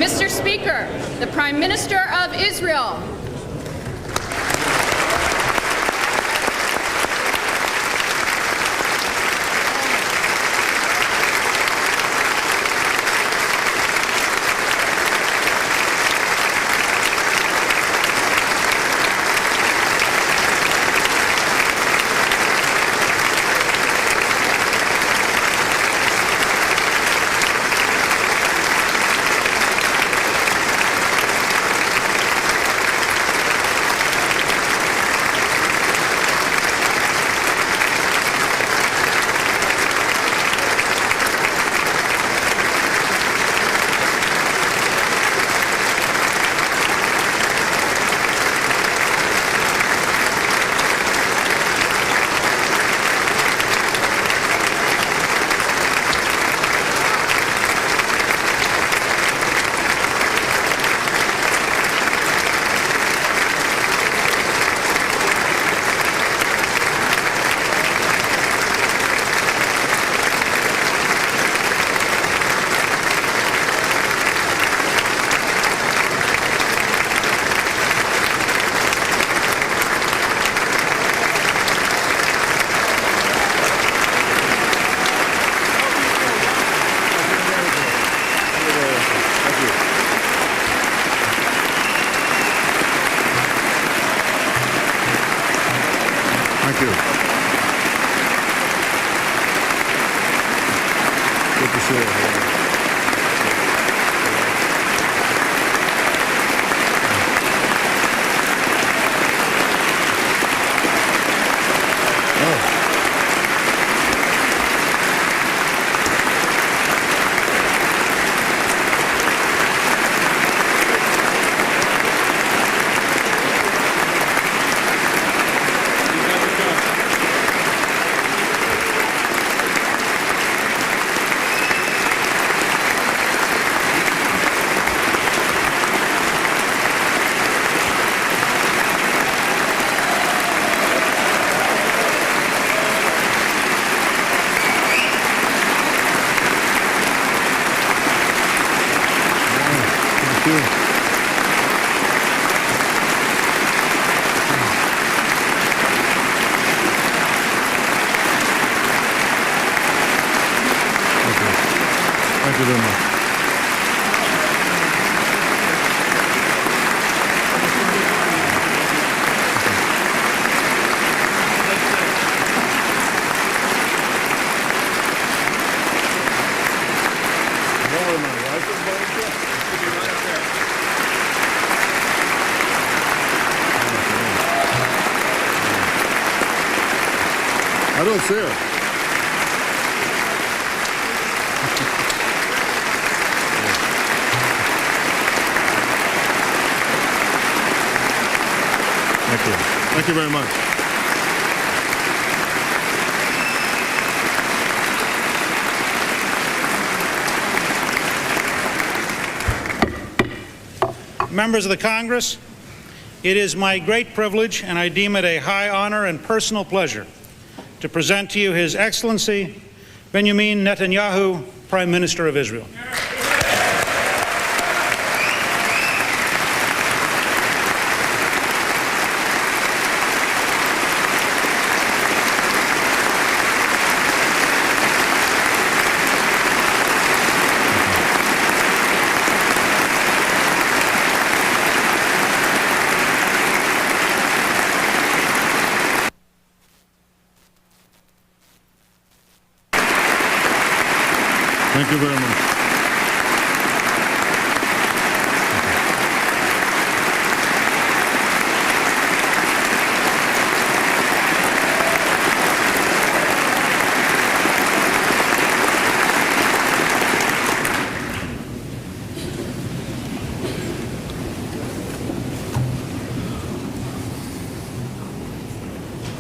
Mr. Speaker, the Prime Minister of Israel. Thank you very much. I don't see it. Thank you. Thank you very much. Members of the Congress, it is my great privilege, and I deem it a high honor and personal pleasure, to present to you His Excellency Benimin Netanyahu, Prime Minister of Israel. Thank you very much.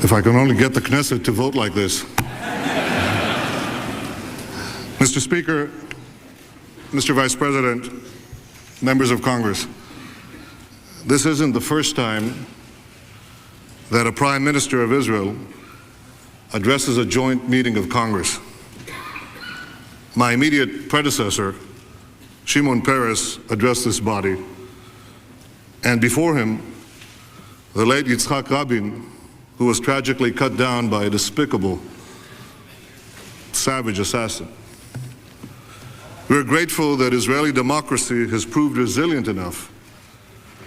If I can only get the Knesset to vote like this. Mr. Speaker, Mr. Vice President, members of Congress, this isn't the first time that a Prime Minister of Israel addresses a joint meeting of Congress. My immediate predecessor, Shimon Peres, addressed this body, and before him, the late Yitzhak Rabin, who was tragically cut down by a despicable, savage assassin. We're grateful that Israeli democracy has proved resilient enough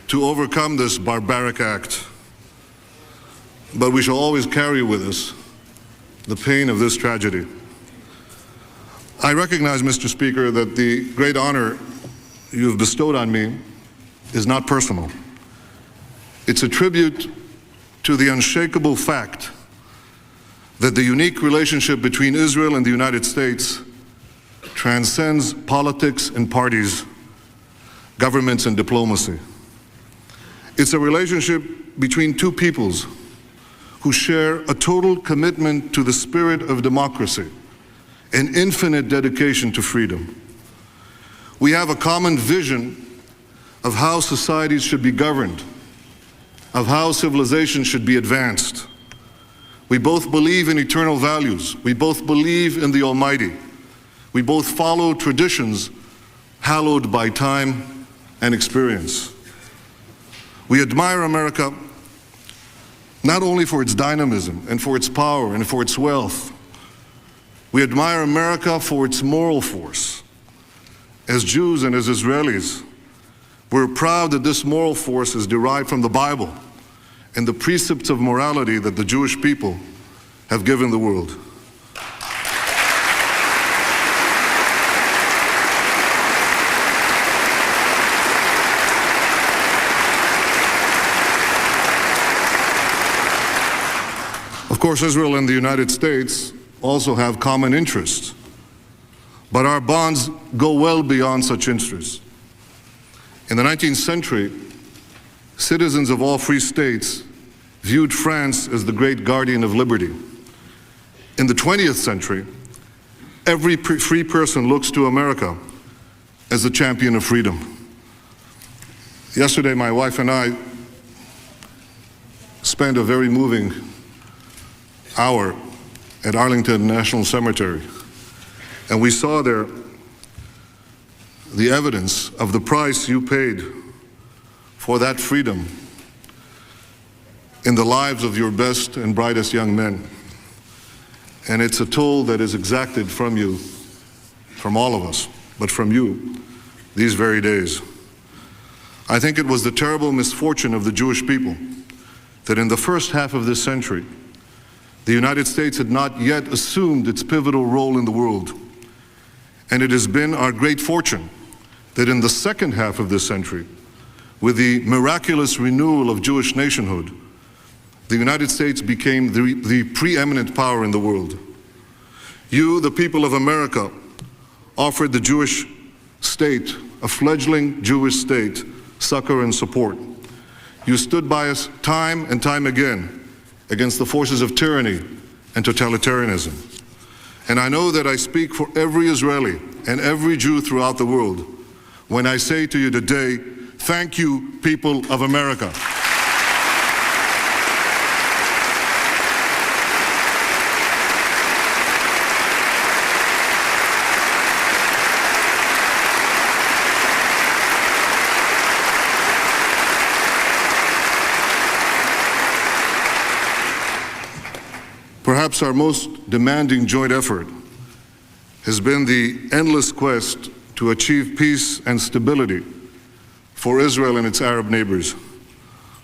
to overcome this barbaric act. But we shall always carry with us the pain of this tragedy. I recognize, Mr. Speaker, that the great honor you have bestowed on me is not personal. It's a tribute to the unshakable fact that the unique relationship between Israel and the United States transcends politics and parties, governments and diplomacy. It's a relationship between two peoples who share a total commitment to the spirit of democracy, an infinite dedication to freedom. We have a common vision of how societies should be governed, of how civilization should be advanced. We both believe in eternal values. We both believe in the Almighty. We both follow traditions hallowed by time and experience. We admire America not only for its dynamism and for its power and for its wealth. We admire America for its moral force. As Jews and as Israelis, we're proud that this moral force is derived from the Bible and the precepts of morality that the Jewish people have given the world. Of course, Israel and the United States also have common interests, but our bonds go well beyond such interests. In the 19th century, citizens of all free states viewed France as the great guardian of liberty. In the 20th century, every free person looks to America as the champion of freedom. Yesterday, my wife and I spent a very moving hour at Arlington National Cemetery, and we saw there the evidence of the price you paid for that freedom in the lives of your best and brightest young men. And it's a toll that is exacted from you, from all of us, but from you these very days. I think it was the terrible misfortune of the Jewish people that in the first half of this century, the United States had not yet assumed its pivotal role in the world. And it has been our great fortune that in the second half of this century, with the miraculous renewal of Jewish nationhood, the United States became the preeminent power in the world. You, the people of America, offered the Jewish state, a fledgling Jewish state, succor and support. You stood by us time and time again against the forces of tyranny and totalitarianism. And I know that I speak for every Israeli and every Jew throughout the world when I say to you today, thank you, people of America. Perhaps our most demanding joint effort has been the endless quest to achieve peace and stability for Israel and its Arab neighbors.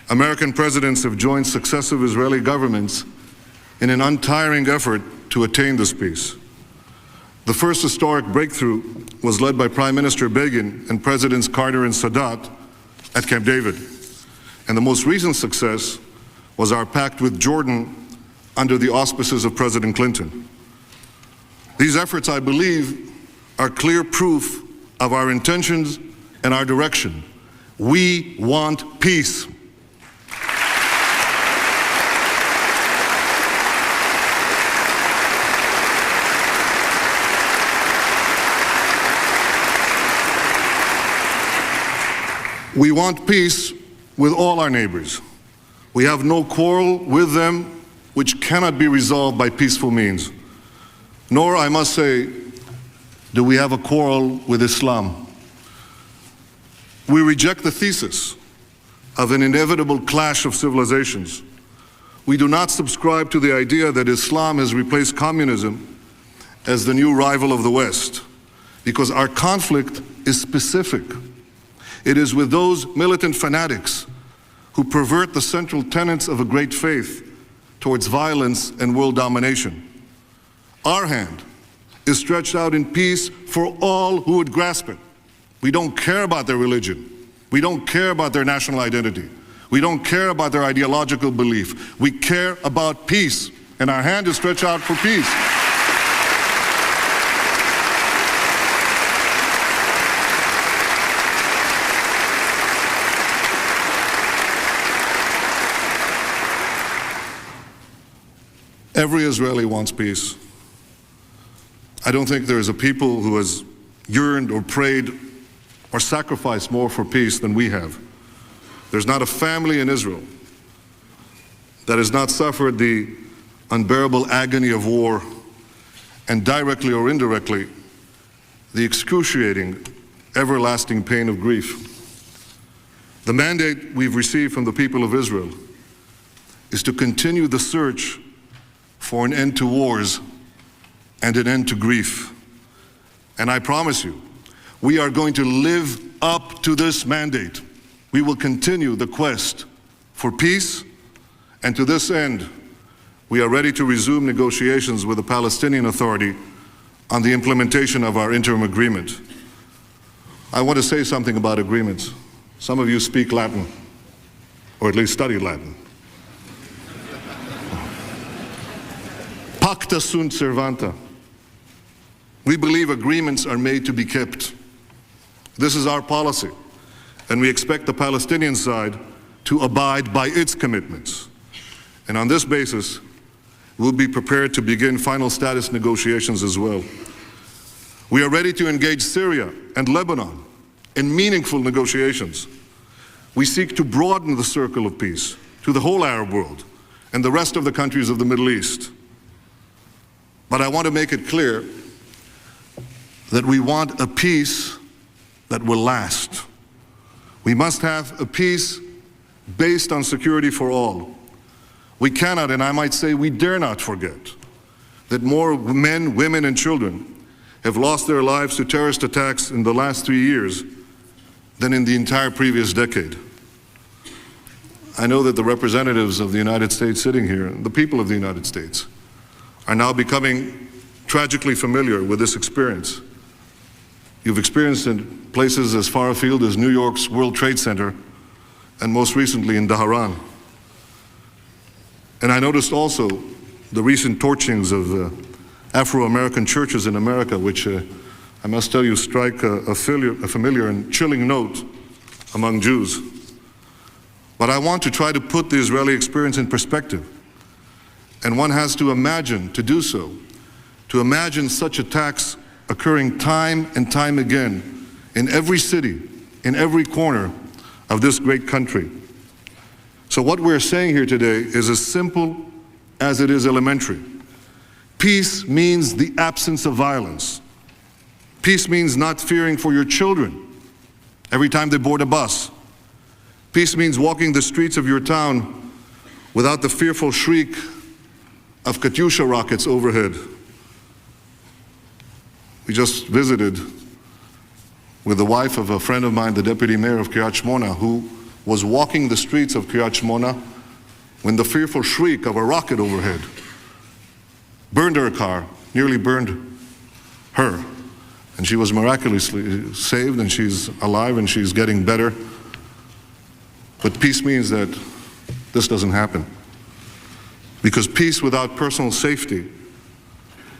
American presidents have joined successive Israeli governments in an untiring effort to attain this peace. The first historic breakthrough was led by Prime Minister Begin and Presidents Carter and Sadat at Camp David. And the most recent success was our pact with Jordan under the auspices of President Clinton. These efforts, I believe, are clear proof of our intentions and our direction. We want peace. We want peace with all our neighbors. We have no quarrel with them which cannot be resolved by peaceful means. Nor, I must say, do we have a quarrel with Islam. We reject the thesis of an inevitable clash of civilizations. We do not subscribe to the idea that Islam has replaced communism as the new rival of the West, because our conflict is specific. It is with those militant fanatics who pervert the central tenets of a great faith towards violence and world domination. Our hand is stretched out in peace for all who would grasp it. We don't care about their religion. We don't care about their national identity. We don't care about their ideological belief. We care about peace, and our hand is stretched out for peace. Every Israeli wants peace. I don't think there is a people who has yearned or prayed or sacrificed more for peace than we have. There's not a family in Israel that has not suffered the unbearable agony of war and directly or indirectly the excruciating, everlasting pain of grief. The mandate we've received from the people of Israel is to continue the search for an end to wars and an end to grief. And I promise you, we are going to live up to this mandate. We will continue the quest for peace, and to this end, we are ready to resume negotiations with the Palestinian Authority on the implementation of our interim agreement. I want to say something about agreements. Some of you speak Latin, or at least study Latin. Pacta sunt servanta. We believe agreements are made to be kept. This is our policy, and we expect the Palestinian side to abide by its commitments. And on this basis, we'll be prepared to begin final status negotiations as well. We are ready to engage Syria and Lebanon in meaningful negotiations. We seek to broaden the circle of peace to the whole Arab world and the rest of the countries of the Middle East. But I want to make it clear that we want a peace that will last. We must have a peace based on security for all. We cannot, and I might say we dare not forget, that more men, women, and children have lost their lives to terrorist attacks in the last 3 years than in the entire previous decade. I know that the representatives of the United States sitting here, the people of the United States, are now becoming tragically familiar with this experience. You've experienced in places as far afield as New York's World Trade Center, and most recently in Tehran. And I noticed also the recent torchings of Afro-American churches in America, which I must tell you strike a familiar and chilling note among Jews. But I want to try to put the Israeli experience in perspective. And one has to imagine, to do so, to imagine such attacks occurring time and time again in every city, in every corner of this great country. So what we're saying here today is as simple as it is elementary. Peace means the absence of violence. Peace means not fearing for your children every time they board a bus. Peace means walking the streets of your town without the fearful shriek of Katyusha rockets overhead. We just visited with the wife of a friend of mine, the deputy mayor of Kiryat Shmona, who was walking the streets of Kiryat Shmona when the fearful shriek of a rocket overhead burned her car, nearly burned her. And she was miraculously saved, and she's alive, and she's getting better. But peace means that this doesn't happen. Because peace without personal safety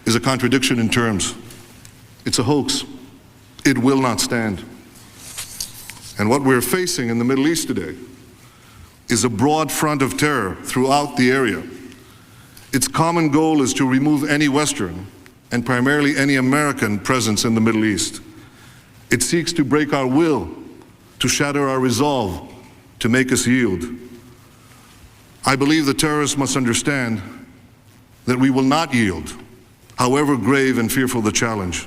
is a contradiction in terms. It's a hoax. It will not stand. And what we're facing in the Middle East today is a broad front of terror throughout the area. Its common goal is to remove any Western, and primarily any American, presence in the Middle East. It seeks to break our will, to shatter our resolve, to make us yield. I believe the terrorists must understand that we will not yield, however grave and fearful the challenge.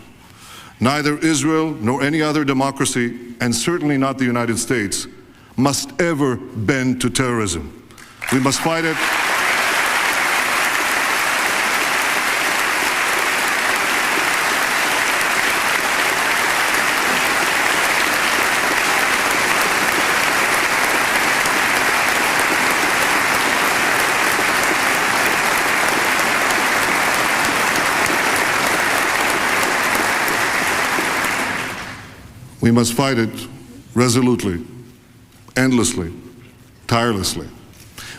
Neither Israel nor any other democracy, and certainly not the United States, must ever bend to terrorism. We must fight it. We must fight it resolutely, endlessly, tirelessly.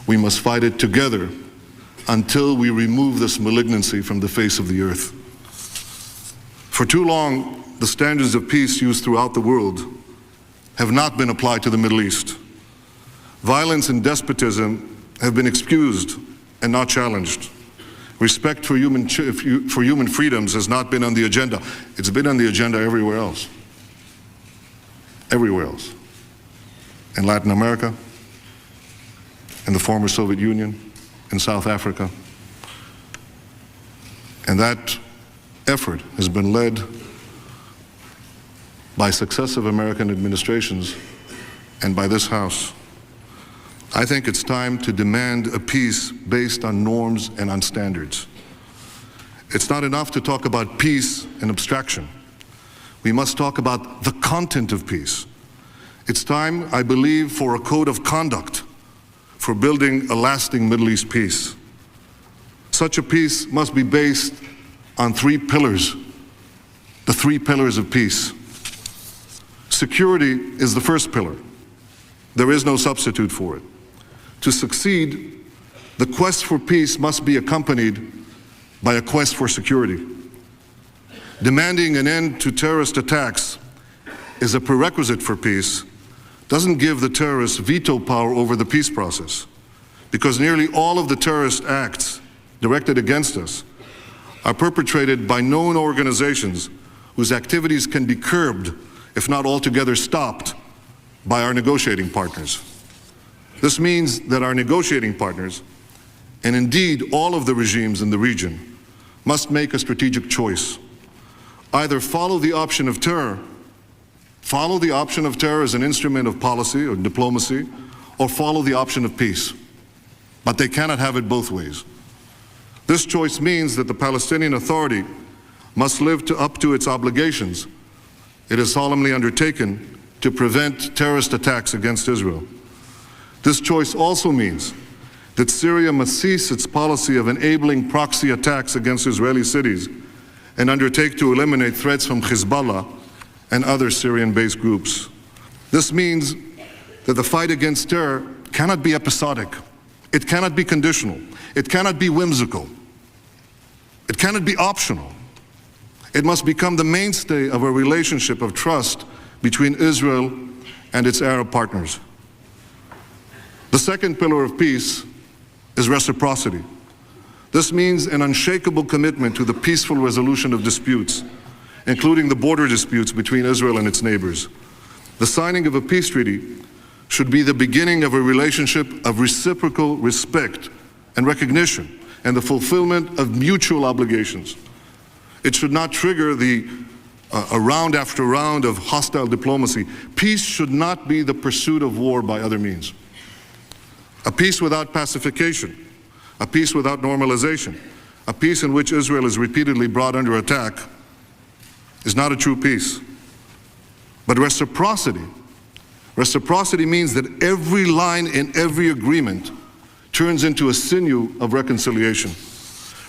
We must fight it together until we remove this malignancy from the face of the earth. For too long, the standards of peace used throughout the world have not been applied to the Middle East. Violence and despotism have been excused and not challenged. Respect for human freedoms has not been on the agenda. It's been on the agenda everywhere else. Everywhere else. In Latin America, in the former Soviet Union, in South Africa. And that effort has been led by successive American administrations and by this House. I think it's time to demand a peace based on norms and on standards. It's not enough to talk about peace and abstraction. We must talk about the content of peace. It's time, I believe, for a code of conduct for building a lasting Middle East peace. Such a peace must be based on three pillars, the three pillars of peace. Security is the first pillar. There is no substitute for it. To succeed, the quest for peace must be accompanied by a quest for security. Demanding an end to terrorist attacks is a prerequisite for peace, doesn't give the terrorists veto power over the peace process, because nearly all of the terrorist acts directed against us are perpetrated by known organizations whose activities can be curbed, if not altogether stopped, by our negotiating partners. This means that our negotiating partners, and indeed all of the regimes in the region, must make a strategic choice. Either follow the option of terror as an instrument of policy or diplomacy, or follow the option of peace. But they cannot have it both ways. This choice means that the Palestinian Authority must live up to its obligations it has solemnly undertaken to prevent terrorist attacks against Israel. This choice also means that Syria must cease its policy of enabling proxy attacks against Israeli cities and undertake to eliminate threats from Hezbollah and other Syrian-based groups. This means that the fight against terror cannot be episodic. It cannot be conditional. It cannot be whimsical. It cannot be optional. It must become the mainstay of a relationship of trust between Israel and its Arab partners. The second pillar of peace is reciprocity. This means an unshakable commitment to the peaceful resolution of disputes, including the border disputes between Israel and its neighbors. The signing of a peace treaty should be the beginning of a relationship of reciprocal respect and recognition and the fulfillment of mutual obligations. It should not trigger a round after round of hostile diplomacy. Peace should not be the pursuit of war by other means. A peace without pacification, a peace without normalization, a peace in which Israel is repeatedly brought under attack is not a true peace. But reciprocity means that every line in every agreement turns into a sinew of reconciliation.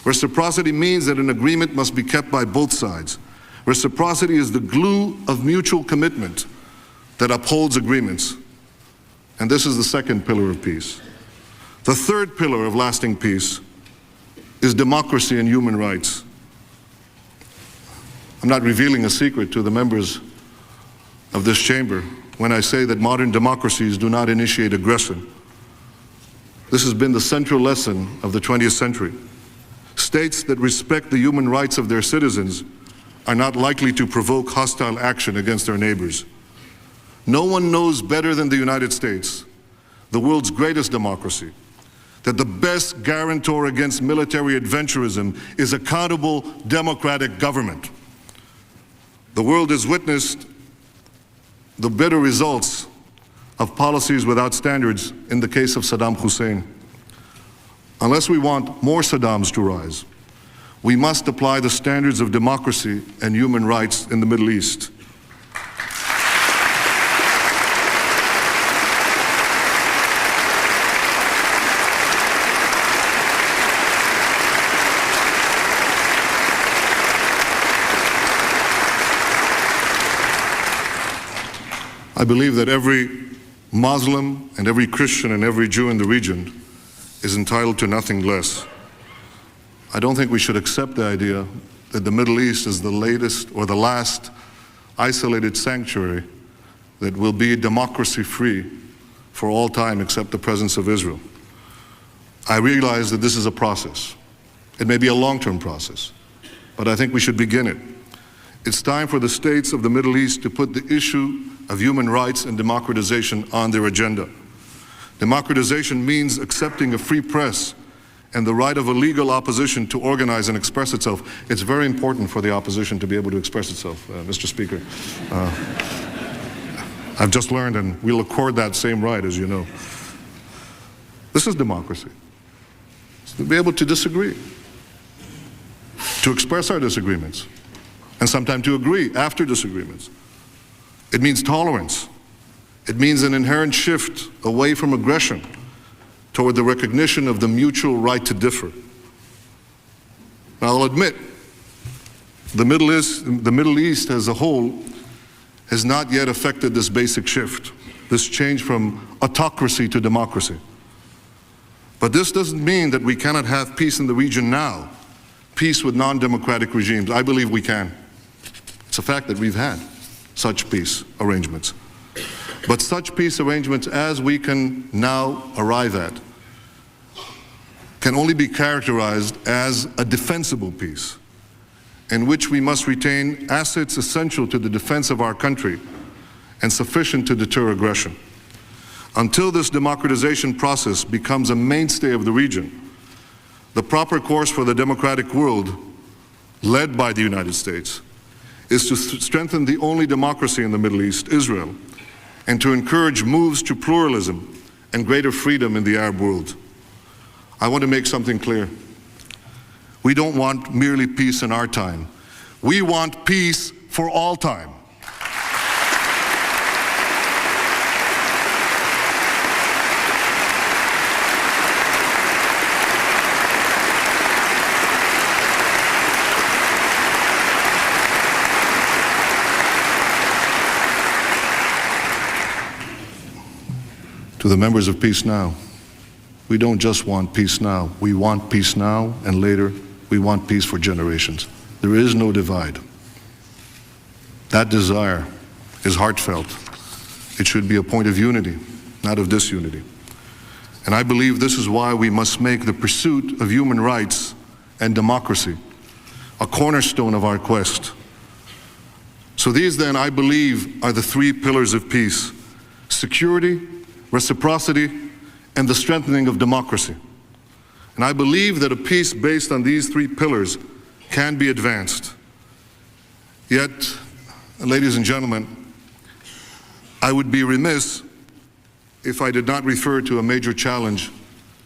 Reciprocity means that an agreement must be kept by both sides. Reciprocity is the glue of mutual commitment that upholds agreements. And this is the second pillar of peace. The third pillar of lasting peace is democracy and human rights. I'm not revealing a secret to the members of this chamber when I say that modern democracies do not initiate aggression. This has been the central lesson of the 20th century. States that respect the human rights of their citizens are not likely to provoke hostile action against their neighbors. No one knows better than the United States, the world's greatest democracy, that the best guarantor against military adventurism is accountable democratic government. The world has witnessed the bitter results of policies without standards in the case of Saddam Hussein. Unless we want more Saddams to rise, we must apply the standards of democracy and human rights in the Middle East. I believe that every Muslim and every Christian and every Jew in the region is entitled to nothing less. I don't think we should accept the idea that the Middle East is the latest or the last isolated sanctuary that will be democracy-free for all time except the presence of Israel. I realize that this is a process. It may be a long-term process, but I think we should begin it. It's time for the states of the Middle East to put the issue of human rights and democratization on their agenda. Democratization means accepting a free press and the right of a legal opposition to organize and express itself. It's very important for the opposition to be able to express itself, Mr. Speaker. I've just learned, and we'll accord that same right, as you know. This is democracy. It's to be able to disagree, to express our disagreements, and sometimes to agree after disagreements. It means tolerance. It means an inherent shift away from aggression toward the recognition of the mutual right to differ. Now, I'll admit, the Middle East as a whole has not yet affected this basic shift, this change from autocracy to democracy. But this doesn't mean that we cannot have peace in the region now, peace with non-democratic regimes. I believe we can. It's a fact that we've had such peace arrangements. But such peace arrangements as we can now arrive at can only be characterized as a defensible peace, in which we must retain assets essential to the defense of our country and sufficient to deter aggression. Until this democratization process becomes a mainstay of the region, the proper course for the democratic world, led by the United States, is to strengthen the only democracy in the Middle East, Israel, and to encourage moves to pluralism and greater freedom in the Arab world. I want to make something clear. We don't want merely peace in our time. We want peace for all time. To the members of Peace Now, we don't just want peace now. We want peace now, and later we want peace for generations. There is no divide. That desire is heartfelt. It should be a point of unity, not of disunity. And I believe this is why we must make the pursuit of human rights and democracy a cornerstone of our quest. So these then, I believe, are the three pillars of peace: security, reciprocity, and the strengthening of democracy. And I believe that a peace based on these three pillars can be advanced. Yet, ladies and gentlemen, I would be remiss if I did not refer to a major challenge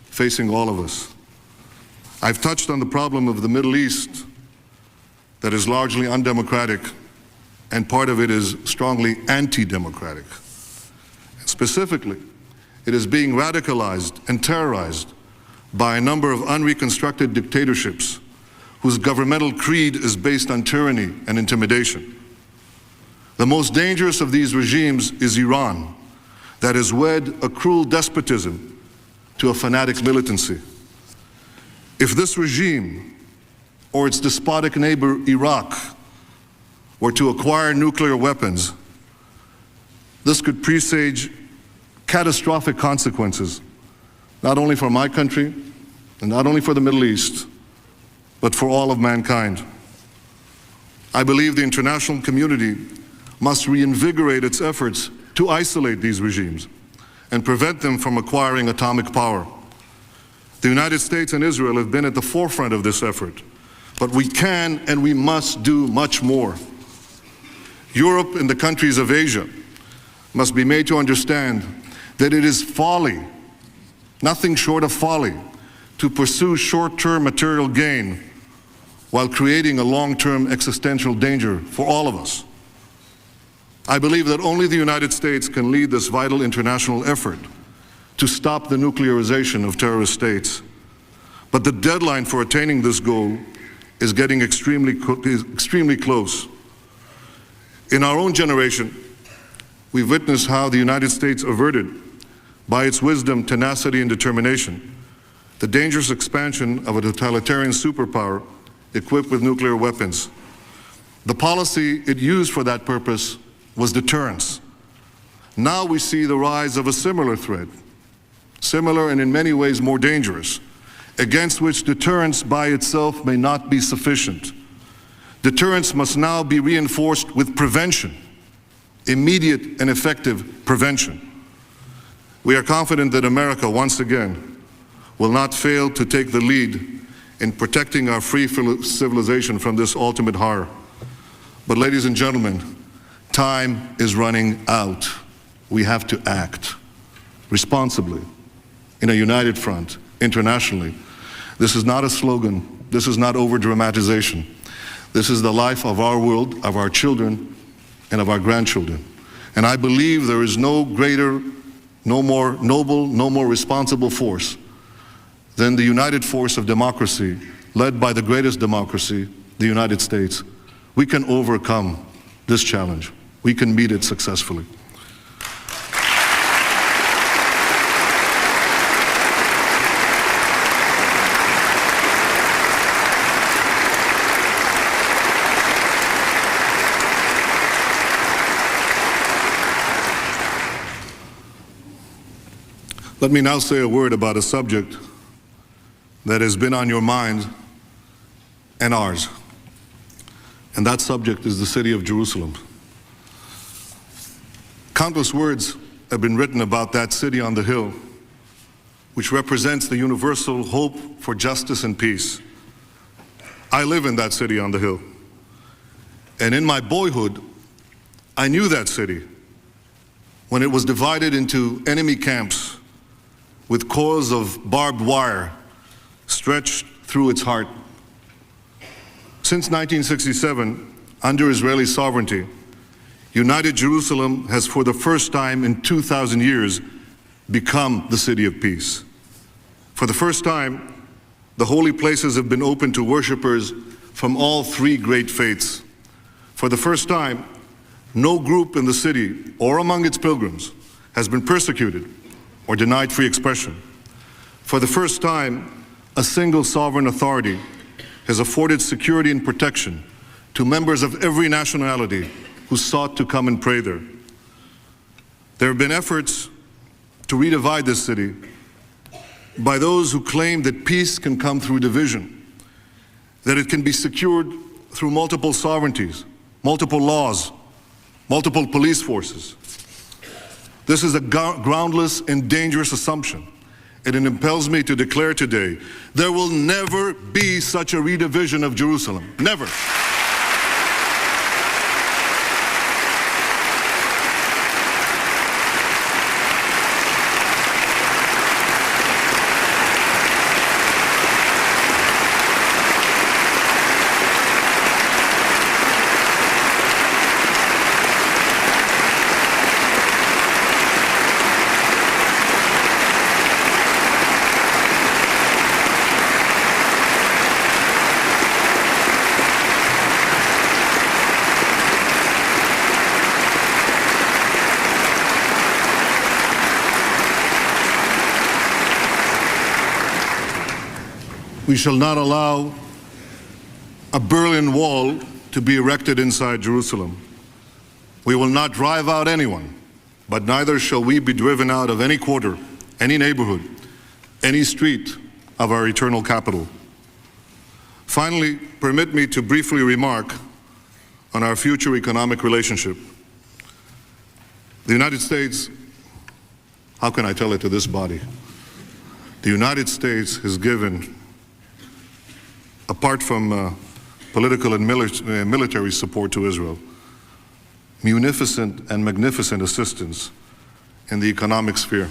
facing all of us. I've touched on the problem of the Middle East that is largely undemocratic, and part of it is strongly anti-democratic. Specifically, it is being radicalized and terrorized by a number of unreconstructed dictatorships whose governmental creed is based on tyranny and intimidation. The most dangerous of these regimes is Iran, that has wed a cruel despotism to a fanatic militancy. If this regime or its despotic neighbor Iraq were to acquire nuclear weapons, this could presage catastrophic consequences, not only for my country and not only for the Middle East, but for all of mankind. I believe the international community must reinvigorate its efforts to isolate these regimes and prevent them from acquiring atomic power. The United States and Israel have been at the forefront of this effort, but we can and we must do much more. Europe and the countries of Asia must be made to understand that it is folly, nothing short of folly, to pursue short-term material gain while creating a long-term existential danger for all of us. I believe that only the United States can lead this vital international effort to stop the nuclearization of terrorist states. But the deadline for attaining this goal is getting extremely close. In our own generation, we've witnessed how the United States averted, by its wisdom, tenacity, and determination, the dangerous expansion of a totalitarian superpower equipped with nuclear weapons. The policy it used for that purpose was deterrence. Now we see the rise of a similar threat, similar and in many ways more dangerous, against which deterrence by itself may not be sufficient. Deterrence must now be reinforced with prevention, immediate and effective prevention. We are confident that America, once again, will not fail to take the lead in protecting our free civilization from this ultimate horror. But ladies and gentlemen, time is running out. We have to act responsibly, in a united front, internationally. This is not a slogan. This is not over-dramatization. This is the life of our world, of our children, and of our grandchildren. And I believe there is no greater, no more noble, no more responsible force than the united force of democracy, led by the greatest democracy, the United States. We can overcome this challenge. We can meet it successfully. Let me now say a word about a subject that has been on your mind and ours. And that subject is the city of Jerusalem. Countless words have been written about that city on the hill, which represents the universal hope for justice and peace. I live in that city on the hill. And in my boyhood, I knew that city when it was divided into enemy camps with cords of barbed wire stretched through its heart. Since 1967, under Israeli sovereignty, United Jerusalem has for the first time in 2,000 years become the city of peace. For the first time, the holy places have been open to worshipers from all three great faiths. For the first time, no group in the city or among its pilgrims has been persecuted or denied free expression. For the first time, a single sovereign authority has afforded security and protection to members of every nationality who sought to come and pray there. There have been efforts to redivide this city by those who claim that peace can come through division, that it can be secured through multiple sovereignties, multiple laws, multiple police forces. This is a groundless and dangerous assumption, and it impels me to declare today, there will never be such a redivision of Jerusalem. Never. We shall not allow a Berlin Wall to be erected inside Jerusalem. We will not drive out anyone, but neither shall we be driven out of any quarter, any neighborhood, any street of our eternal capital. Finally, permit me to briefly remark on our future economic relationship. The United States, how can I tell it to this body? The United States has given, apart from political and military support to Israel, munificent and magnificent assistance in the economic sphere.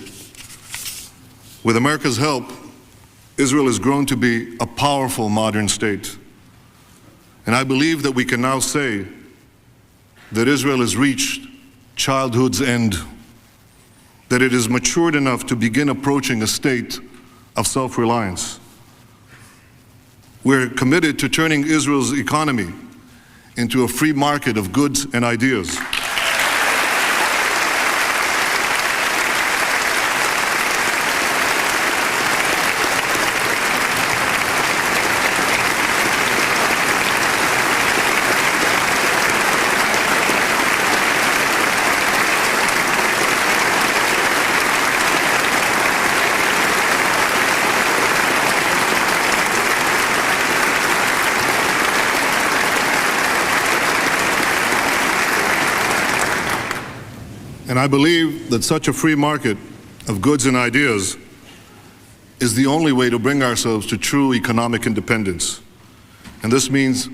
With America's help, Israel has grown to be a powerful modern state. And I believe that we can now say that Israel has reached childhood's end, that it is matured enough to begin approaching a state of self-reliance. We're committed to turning Israel's economy into a free market of goods and ideas. And I believe that such a free market of goods and ideas is the only way to bring ourselves to true economic independence. And this means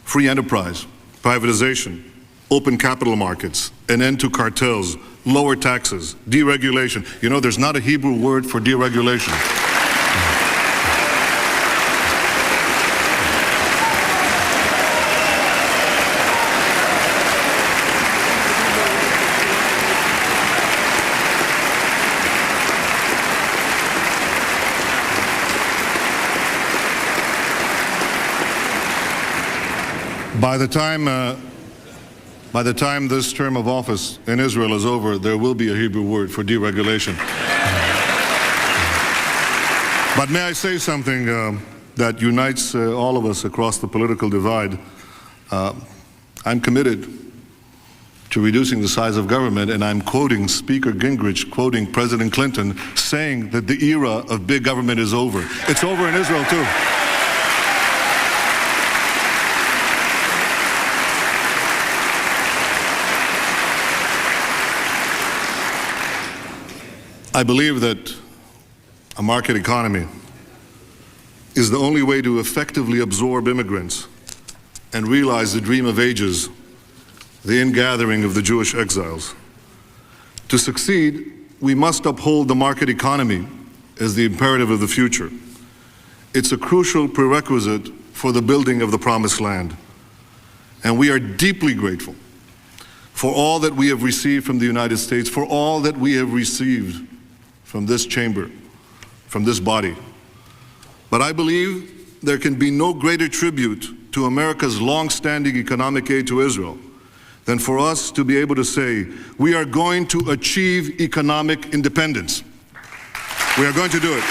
free enterprise, privatization, open capital markets, an end to cartels, lower taxes, deregulation. You know, there's not a Hebrew word for deregulation. By the time this term of office in Israel is over, there will be a Hebrew word for deregulation. But may I say something that unites all of us across the political divide? I'm committed to reducing the size of government, and I'm quoting Speaker Gingrich, quoting President Clinton, saying that the era of big government is over. It's over in Israel too. I believe that a market economy is the only way to effectively absorb immigrants and realize the dream of ages, the ingathering of the Jewish exiles. To succeed, we must uphold the market economy as the imperative of the future. It's a crucial prerequisite for the building of the Promised Land. And we are deeply grateful for all that we have received from the United States, for all that we have received from this chamber, from this body. But I believe there can be no greater tribute to America's long-standing economic aid to Israel than for us to be able to say, we are going to achieve economic independence. We are going to do it.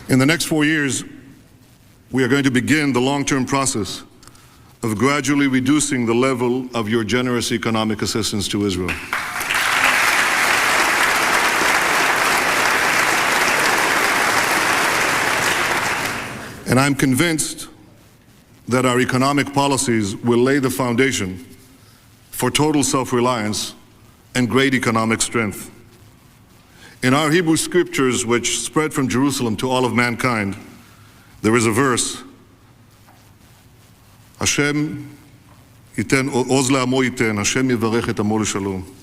In the next 4 years, we are going to begin the long-term process of gradually reducing the level of your generous economic assistance to Israel. And I'm convinced that our economic policies will lay the foundation for total self-reliance and great economic strength. In our Hebrew scriptures, which spread from Jerusalem to all of mankind, there is a verse, Hashem yiten oz le'amo yiten, Hashem yivarech et amo l'shalom.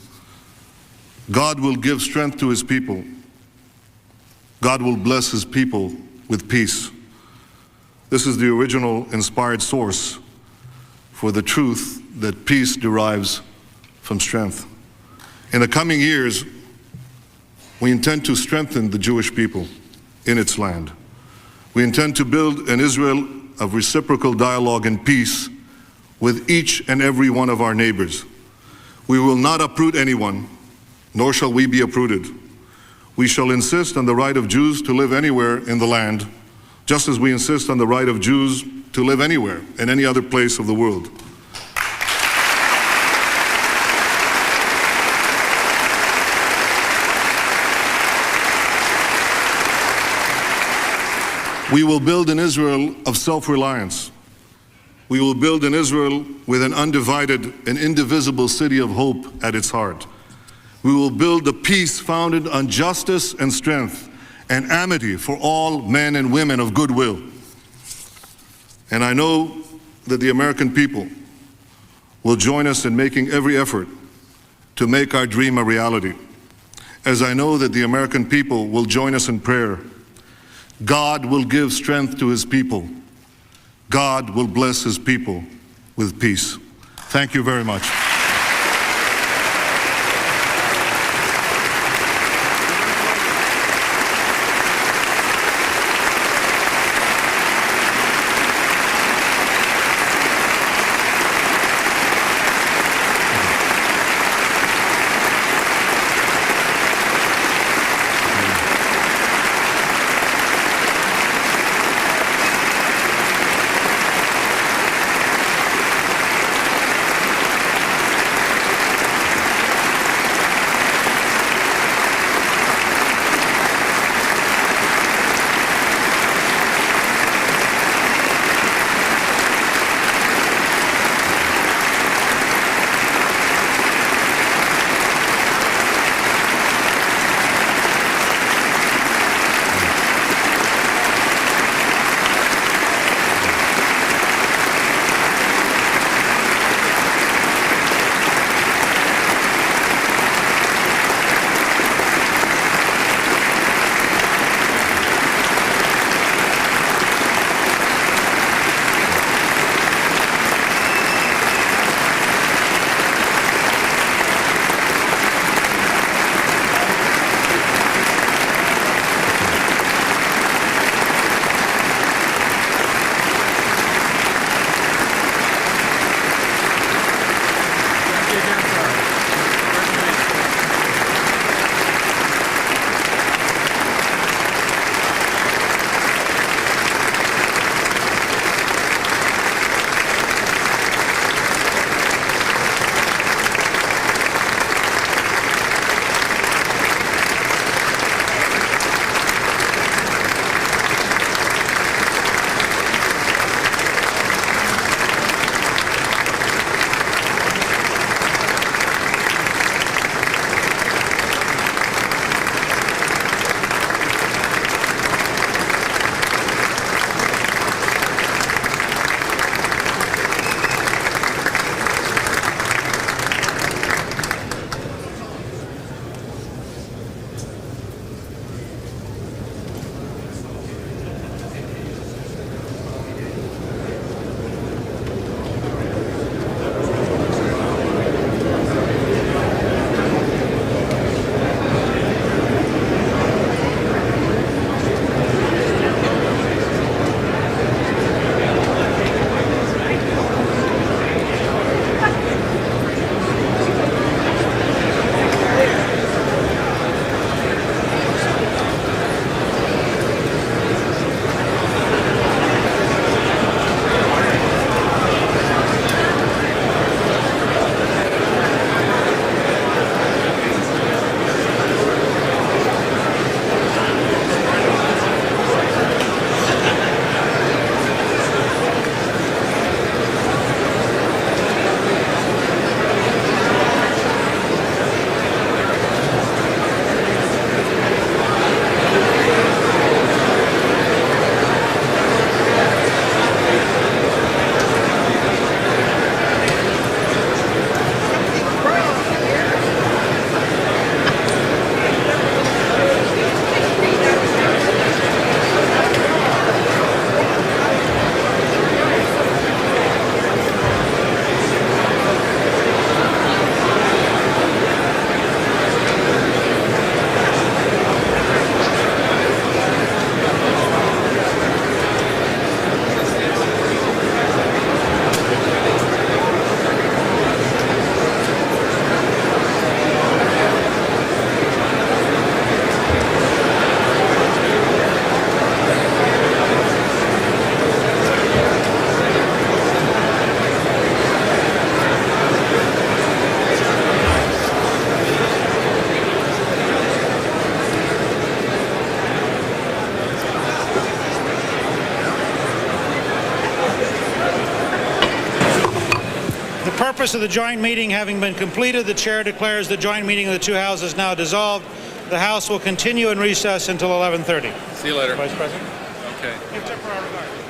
God will give strength to his people. God will bless his people with peace. This is the original inspired source for the truth that peace derives from strength. In the coming years, we intend to strengthen the Jewish people in its land. We intend to build an Israel of reciprocal dialogue and peace with each and every one of our neighbors. We will not uproot anyone, nor shall we be uprooted. We shall insist on the right of Jews to live anywhere in the land, just as we insist on the right of Jews to live anywhere in any other place of the world. We will build an Israel of self-reliance. We will build an Israel with an undivided and indivisible city of hope at its heart. We will build a peace founded on justice and strength and amity for all men and women of goodwill. And I know that the American people will join us in making every effort to make our dream a reality. As I know that the American people will join us in prayer. God will give strength to his people. God will bless his people with peace. Thank you very much. purpose of the joint meeting having been completed, the chair declares the joint meeting of the two houses now dissolved. The House will continue in recess until 11:30. See you later. Vice President. Okay. Give temporary regard.